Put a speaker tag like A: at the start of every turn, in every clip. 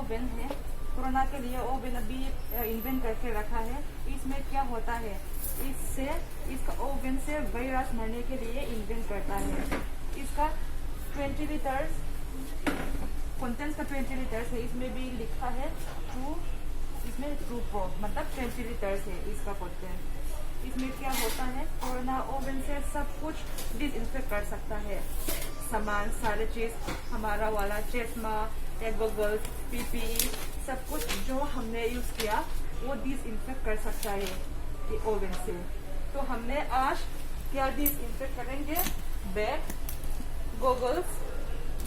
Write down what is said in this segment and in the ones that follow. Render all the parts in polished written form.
A: Oven है, corona के लिए ओवन अभी इन्वेंट करके रखा है। इसमें क्या होता है, इसका ओवन से वायरस मरने के लिए इन्वेंट करता है। इसका 20 लीटर्स कंटेंट्स का 20 लीटर्स है। इसमें भी लिखा है इसमें 2 मतलब 20 लीटर्स है इसका कंटेंट। इसमें क्या होता है, कोरोना ओवन से सब कुछ डिसइंफेक्ट कर सकता है। सामान सारे चीज, हमारा वाला चश्मा, गॉगल्स, पीपीई, सब कुछ जो हमने यूज किया वो डिसइंफेक्ट कर सकता है ये ओवन से। तो हमने आज क्या डिसइंफेक्ट करेंगे, बैग, गॉगल्स,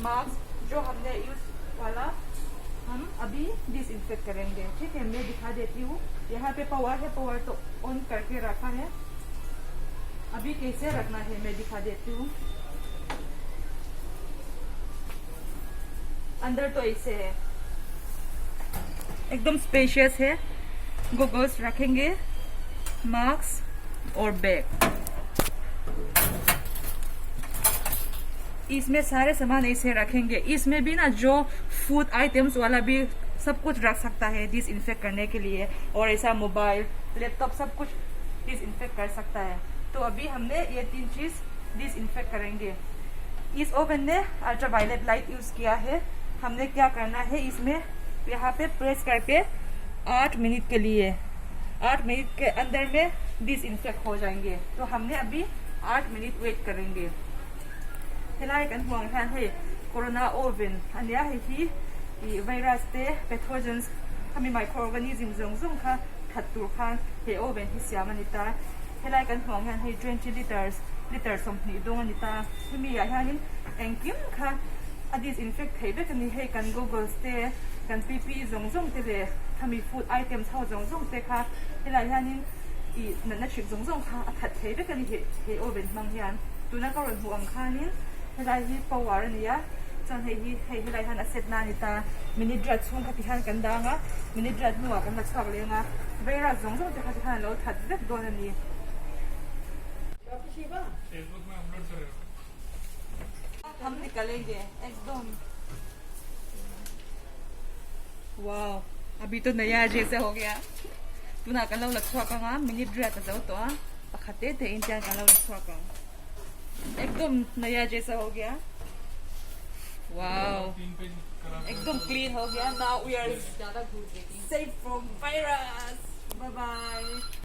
A: मास्क जो हमने यूज वाला हम अभी डिसइंफेक्ट करेंगे। ठीक है, मैं दिखा देती हूँ। यहाँ पे पावर है, पावर तो ऑन करके रखा है। अभी कैसे रखना है मैं दिखा देती हूँ। अंदर तो ऐसे है, एकदम स्पेशियस है। गॉगल्स रखेंगे, मास्क और बैग, इसमें सारे सामान ऐसे रखेंगे। इसमें भी ना जो फूड आइटम्स वाला भी सब कुछ रख सकता है डिसइंफेक्ट करने के लिए। और ऐसा मोबाइल, लैपटॉप सब कुछ डिसइंफेक्ट कर सकता है। तो अभी हमने ये 3 चीज डिसइंफेक्ट करेंगे। इस ओवन ने अल्ट्रावायलेट लाइट यूज किया है। हमने क्या करना है, इसमें यहाँ पे प्रेस करके 8 मिनट के लिए, 8 मिनट के अंदर में डिसइंफेक्ट हो जाएंगे। तो हमने अभी 8 मिनट वेट करेंगे। ให้ไล่กันห่วงแทนให้โคโรนาโอเวนอันนี้ให้ที่ไวรัสเตเปโทเจนส์ทำให้ไมโครออร์แกนิซึมซึ่งค่ะถัดตัวค่ะให้โอเวนที่เสียมันนิตาให้ไล่กันห่วงแทนให้20 ลิตรสมนิดงนิตาที่มีอย่างนี้เองกิมค่ะอดีตอินเฟคให้ด้วยกันนี้ให้กันกูเกิลสเตกันปีซึ่งเตเลยทำให้ฟู้ดไอเทมเท่าซึ่งเตค่ะให้ไล่อย่างนี้อีนั่นน่ะชิบซึ่งค่ะถัดให้ด้วยกันนี้ให้โอเวนบางอย่างตัวนั้นก็รวมห่วงค่ะนี้ให้ได้ที่ปวารณียจนให้ได้ทันเสร็จนานิตามินิดรัดช่วงขัดที่กันดังอ่ะมินิดรัดหนัวกันมาชอบเลยนะเวลาส่งจะขัดที่เราถัดเด็ดโดนนี้
B: फेसबुक में अपलोड करेगा।
A: हम निकलेंगे एकदम। वाओ, अभी तो नया जैसे हो गया। तू ना कल लक्षवा का मिनी ड्रेस जाओ तो पखते थे इंडियन कल लक्षवा का एकदम नया जैसा हो गया। वाओ, एकदम क्लीन हो गया। Now we are safe from virus. Bye bye.